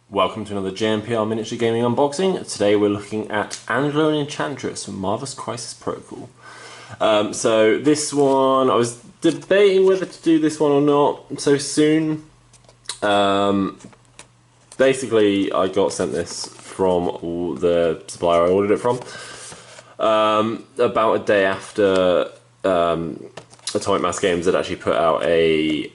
Welcome to another JMPR Miniature Gaming unboxing. Today we're looking at Angela and Enchantress from Marvel's Crisis Protocol. So this one, I was debating whether to do this one or not so soon. Basically, I got sent this from the supplier I ordered it from about a day after Atomic Mass Games had actually put out a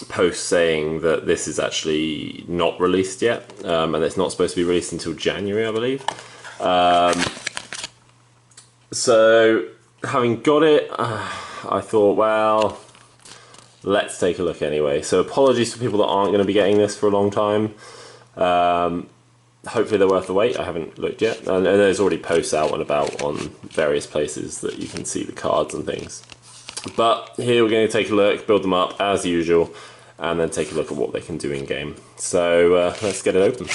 post saying that this is actually not released yet, and it's not supposed to be released until January, I believe. So having got it, I thought, well, let's take a look anyway. So apologies for people that aren't going to be getting this for a long time. Hopefully they're worth the wait. I haven't looked yet, and there's already posts out and about on various places that you can see the cards and things. But here we're going to take a look, build them up as usual, and then take a look at what they can do in game. So let's get it open.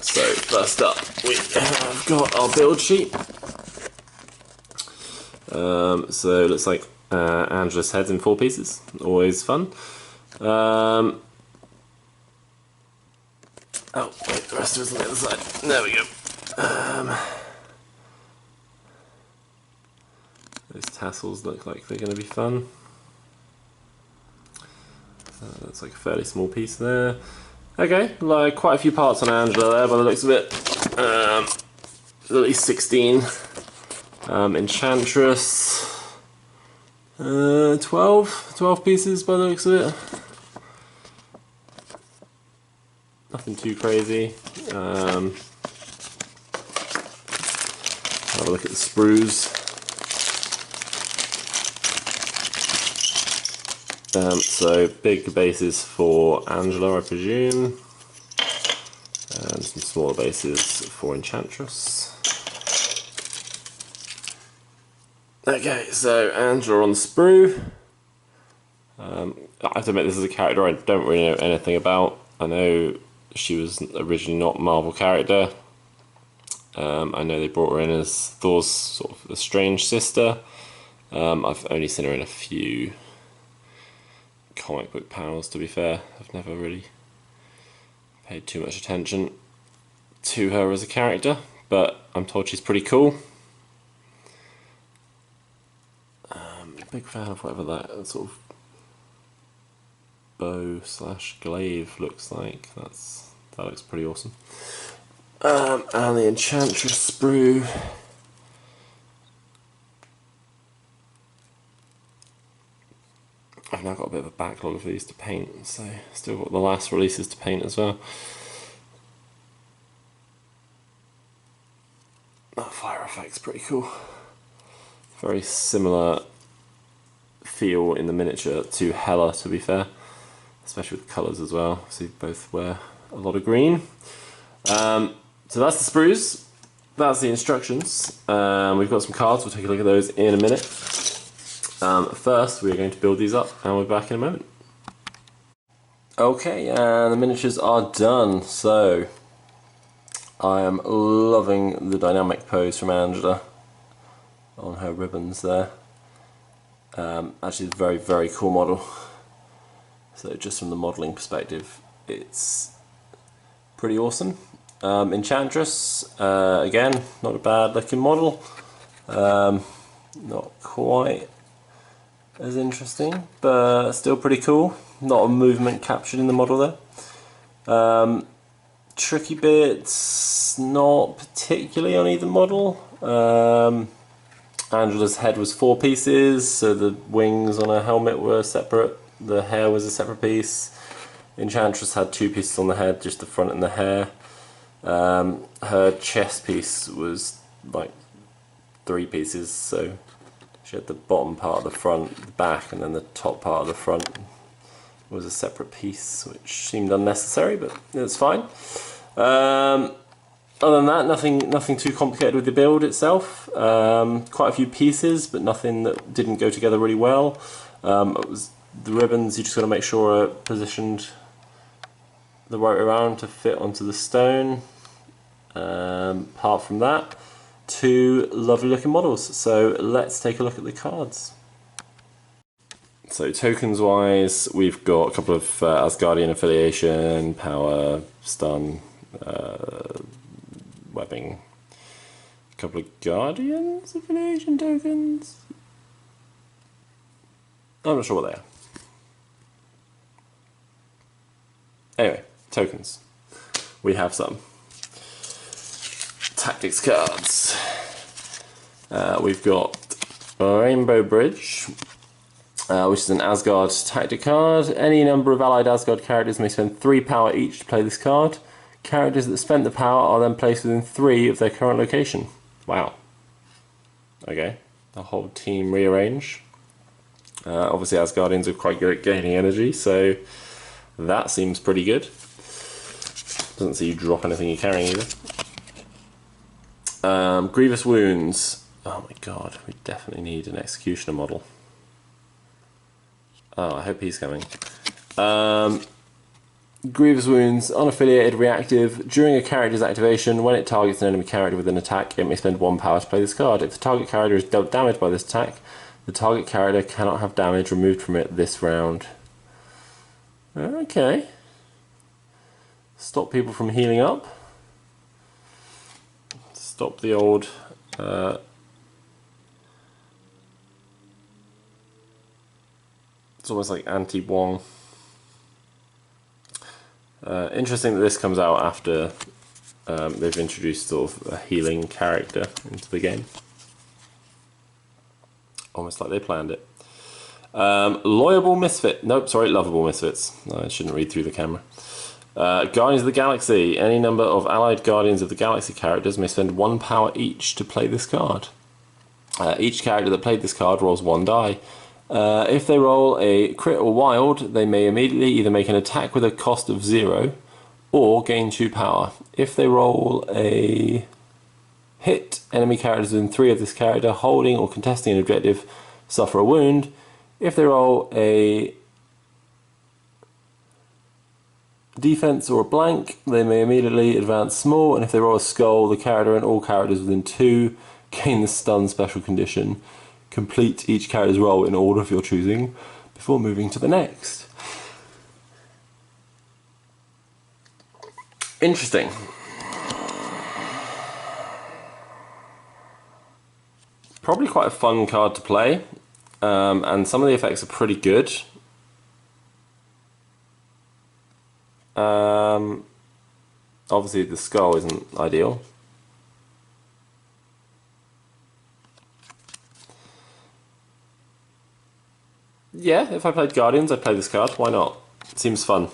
So first up, we have got our build sheet. So it looks like Angela's head's in 4 pieces, always fun. Oh, wait, the rest of it's on the other side. There we go. Those tassels look like they're going to be fun. That's like a fairly small piece there. Okay, like quite a few parts on Angela there by the looks of it. At least 16. Enchantress. 12 pieces by the looks of it. Nothing too crazy. Have a look at the sprues. So big bases for Angela, I presume, and some smaller bases for Enchantress. Okay, so Angela on the sprue. I have to admit, this is a character I don't really know anything about. I know she was originally not a Marvel character. I know they brought her in as Thor's sort of estranged sister. I've only seen her in a few comic book panels, to be fair. I've never really paid too much attention to her as a character, but I'm told she's pretty cool. Big fan of whatever that sort of bow / glaive looks like. That looks pretty awesome. And the Enchantress sprue. I've now got a bit of a backlog of these to paint, so still got the last releases to paint as well. That fire effect's pretty cool. Very similar feel in the miniature to Hela, to be fair, especially with colours as well. So both wear a lot of green. So that's the sprues, that's the instructions. We've got some cards, we'll take a look at those in a minute. First we're going to build these up and we're back in a moment. Okay, and the miniatures are done. So I am loving the dynamic pose from Angela on her ribbons there. Actually, it's a very, very cool model. So just from the modelling perspective, it's pretty awesome. Enchantress, again, not a bad looking model. Not quite as interesting, but still pretty cool. Not a movement captured in the model there. Tricky bits, not particularly on either model. Angela's head was 4 pieces, so the wings on her helmet were separate, the hair was a separate piece. Enchantress had 2 pieces on the head, just the front and the hair. Her chest piece was like 3 pieces, so she had the bottom part of the front, the back, and then the top part of the front was a separate piece, which seemed unnecessary, but it's fine. Other than that, nothing too complicated with the build itself. Quite a few pieces, but nothing that didn't go together really well. It was the ribbons, you just got to make sure are positioned the right way around to fit onto the stone. Apart from that, two lovely looking models. So let's take a look at the cards. So tokens wise, we've got a couple of Asgardian affiliation, power, stun, webbing, a couple of Guardians affiliation tokens. I'm not sure what they are. Anyway, tokens. We have some tactics cards. We've got Rainbow Bridge, which is an Asgard tactic card. Any number of allied Asgard characters may spend 3 power each to play this card. Characters that spent the power are then placed within 3 of their current location. Wow. Okay, the whole team rearrange. Obviously Asgardians are quite good at gaining energy, so that seems pretty good. Doesn't see you drop anything you're carrying either. Grievous Wounds. Oh my god, we definitely need an Executioner model. Oh, I hope he's coming. Grievous Wounds, unaffiliated, reactive. During a character's activation, when it targets an enemy character with an attack, it may spend 1 power to play this card. If the target character is dealt damage by this attack, the target character cannot have damage removed from it this round. Okay. Stop people from healing up. Stop the old... it's almost like anti-Wong. Interesting that this comes out after they've introduced sort of a healing character into the game. Almost like they planned it. Loyable Misfit. Nope, sorry, Lovable Misfits. No, I shouldn't read through the camera. Guardians of the Galaxy. Any number of allied Guardians of the Galaxy characters may spend 1 power each to play this card. Each character that played this card rolls 1 die. If they roll a crit or wild, they may immediately either make an attack with a cost of 0 or gain 2 power. If they roll a hit, enemy characters within 3 of this character holding or contesting an objective suffer a wound. If they roll a defense or a blank, they may immediately advance small, and if they roll a skull, the character and all characters within 2 gain the stun special condition. Complete each character's roll in order of your choosing before moving to the next. Interesting. Probably quite a fun card to play, and some of the effects are pretty good. Obviously the skull isn't ideal. Yeah, if I played Guardians, I'd play this card. Why not? It seems fun.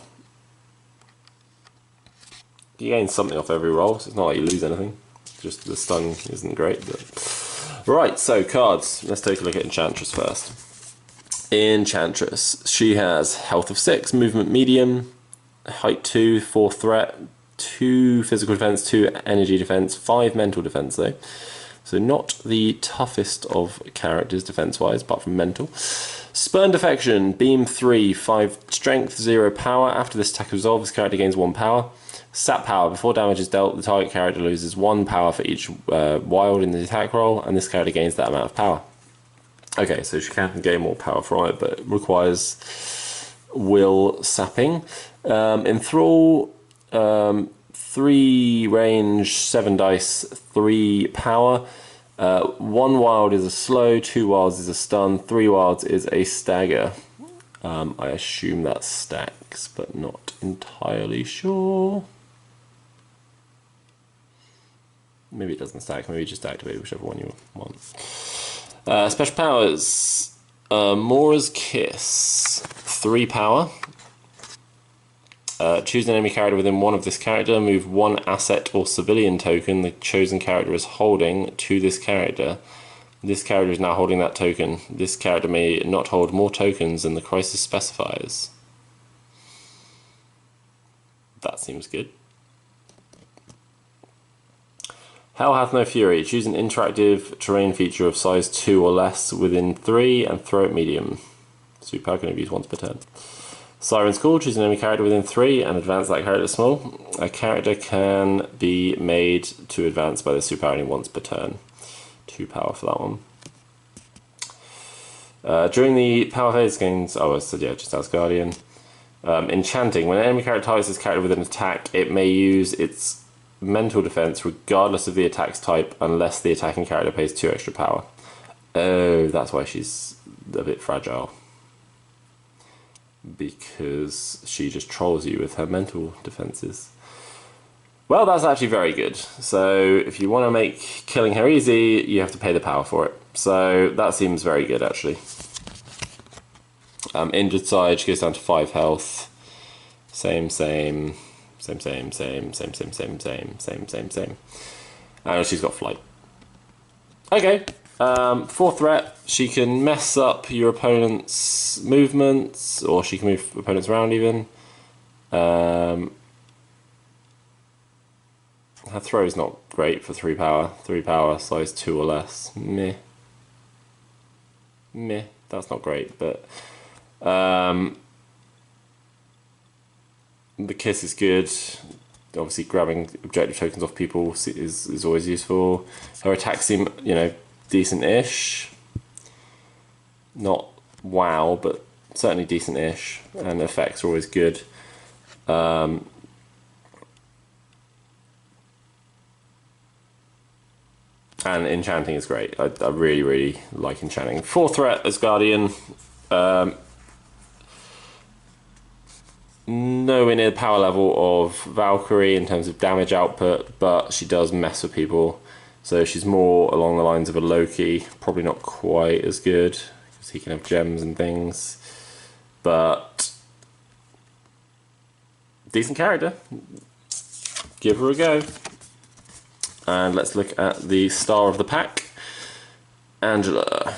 You gain something off every roll, so it's not like you lose anything. Just the stun isn't great. But... Right, so cards. Let's take a look at Enchantress first. Enchantress. She has health of 6, movement medium, height 2, 4 threat, 2 physical defense, 2 energy defense, 5 mental defense though. So not the toughest of characters defense-wise, apart from mental. Spurn Defection, Beam 3, 5 strength, 0 power. After this attack is resolved, this character gains 1 power. Sap Power, before damage is dealt, the target character loses 1 power for each wild in the attack roll, and this character gains that amount of power. Okay, so she can gain more power from it, but it requires will sapping. Enthrall, 3 range, 7 dice, 3 power. 1 wild is a slow, 2 wilds is a stun, 3 wilds is a stagger. I assume that stacks, but not entirely sure. Maybe it doesn't stack, maybe just activate whichever one you want. Special powers. Mora's Kiss. 3 power. Choose an enemy character within 1 of this character, move 1 asset or civilian token the chosen character is holding to this character. This character is now holding that token. This character may not hold more tokens than the crisis specifies. That seems good. Hell Hath No Fury. Choose an interactive terrain feature of size 2 or less within 3 and throw it medium. Superpower can only be used once per turn. Siren's Call. Choose an enemy character within 3 and advance that character small. A character can be made to advance by the superpower only once per turn. 2 power for that one. During the power phase gains, oh, I said yeah, just as Guardian. Enchanting. When an enemy character targets this character with an attack, it may use its mental defense regardless of the attack's type unless the attacking character pays 2 extra power. Oh, that's why she's a bit fragile. Because she just trolls you with her mental defenses. Well, that's actually very good. So if you want to make killing her easy, you have to pay the power for it. So that seems very good, actually. Injured side, she goes down to 5 health. Same. And she's got flight. Okay. 4 threat. She can mess up your opponent's movements, or she can move opponents around even. Her throw is not great for 3 power. 3 power, size 2 or less. Meh. That's not great, but the kiss is good. Obviously, grabbing objective tokens off people is always useful. Her attacks seem, decent-ish. Not wow, but certainly decent-ish. And effects are always good. And enchanting is great. I really, really like enchanting. 4 threat as Guardian. Nowhere near the power level of Valkyrie in terms of damage output, but she does mess with people. So she's more along the lines of a Loki. Probably not quite as good, because he can have gems and things. But decent character. Give her a go. And let's look at the star of the pack, Angela.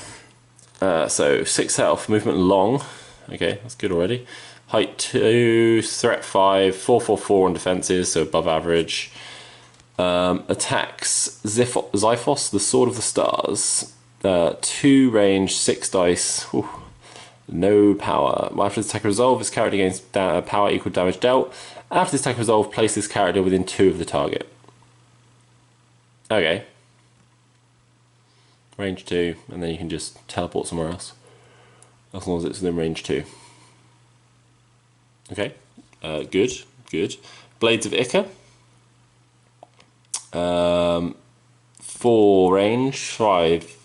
So 6 health, movement long. Okay, that's good already. Height 2, threat 5, 4/4/4 on defenses, so above average. Attacks Xiphos, the Sword of the Stars. 2 range, 6 dice. Ooh, no power. After this attack resolve, this character gains power equal damage dealt. After this attack resolve, place this character within 2 of the target. Okay. Range 2, and then you can just teleport somewhere else. As long as it's within range 2. Okay. Good. Blades of Ica. 4 range, 5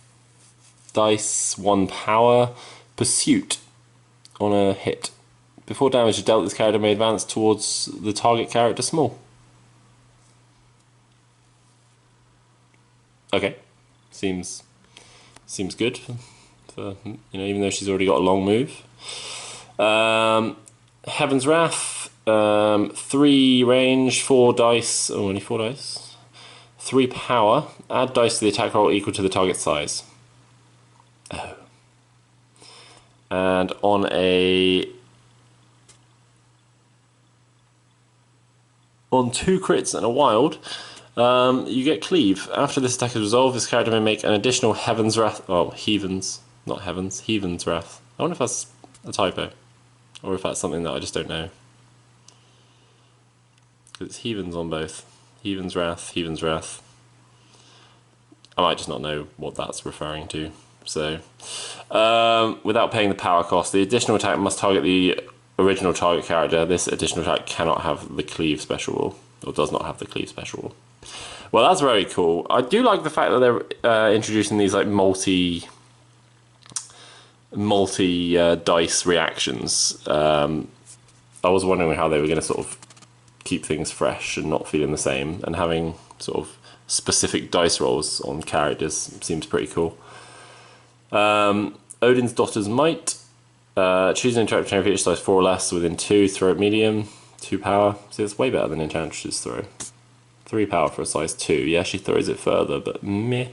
dice, 1 power. Pursuit on a hit. Before damage is dealt, this character may advance towards the target character small. Okay, seems good. For, even though she's already got a long move. Heaven's Wrath, 3 range, 4 dice. Oh, only 4 dice. 3 power. Add dice to the attack roll equal to the target size. Oh. And on 2 crits and a wild. You get Cleave. After this attack is resolved, this character may make an additional Heaven's Wrath. Oh, Heaven's. Not Heaven's. Heaven's Wrath. I wonder if that's a typo. Or if that's something that I just don't know. Because it's Heaven's on both. Heaven's Wrath, Heaven's Wrath. I might just not know what that's referring to. So, without paying the power cost, the additional attack must target the original target character. This additional attack cannot have the Cleave special rule. Or does not have the Cleave special rule. Well, that's very cool. I do like the fact that they're introducing these like multi dice reactions. I was wondering how they were going to sort of keep things fresh and not feeling the same, and having sort of specific dice rolls on characters seems pretty cool. Odin's Daughter's Might. Choose an interruption feature size 4 or less within 2, throw at medium. 2 power. See, it's way better than Enchantress's throw. 3 power for a size 2. Yeah, she throws it further, but meh.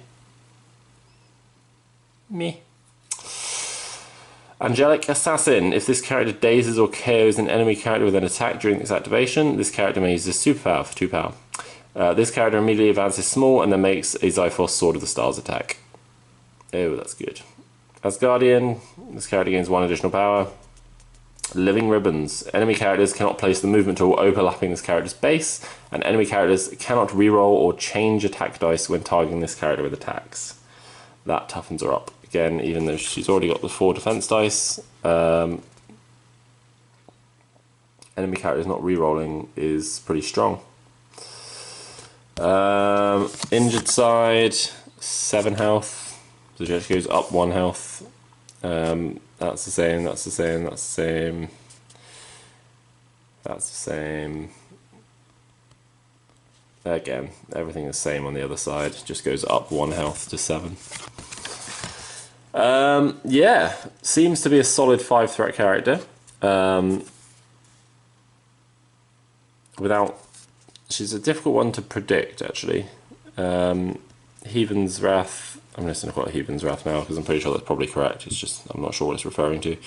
Angelic Assassin. If this character dazes or KOs an enemy character with an attack during its activation, this character may use this superpower for 2 power. This character immediately advances small and then makes a Xiphos Sword of the Stars attack. Oh, that's good. As Guardian, this character gains 1 additional power. Living Ribbons. Enemy characters cannot place the movement tool overlapping this character's base, and enemy characters cannot reroll or change attack dice when targeting this character with attacks. that toughens her up. Again, even though she's already got the 4 defense dice, enemy characters not re-rolling is pretty strong. Injured side, 7 health, so she actually goes up 1 health. That's the same, that's the same, that's the same. That's the same. Again, everything is the same on the other side, just goes up 1 health to 7. Yeah, seems to be a solid 5 threat character. She's a difficult one to predict, actually. Heathen's Wrath, I'm just going to call it Heathen's Wrath now because I'm pretty sure that's probably correct. It's just, I'm not sure what it's referring to.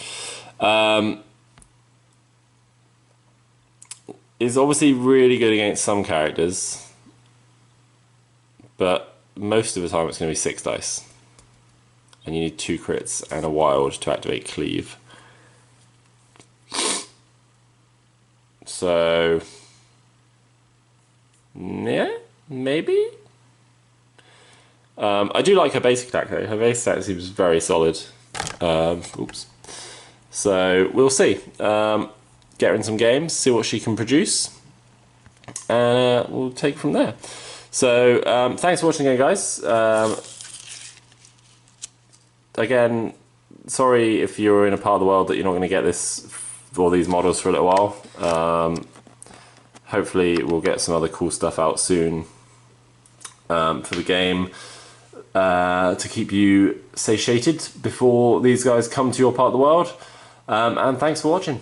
Is obviously really good against some characters, but most of the time it's going to be 6 dice. And you need 2 crits and a wild to activate Cleave. So, yeah, maybe? I do like her basic attack though. Her basic attack seems very solid. Oops. So, we'll see. Get her in some games, see what she can produce, and we'll take it from there. So, thanks for watching again, guys. Again, sorry if you're in a part of the world that you're not going to get all these models for a little while. Hopefully we'll get some other cool stuff out soon for the game to keep you satiated before these guys come to your part of the world. And thanks for watching.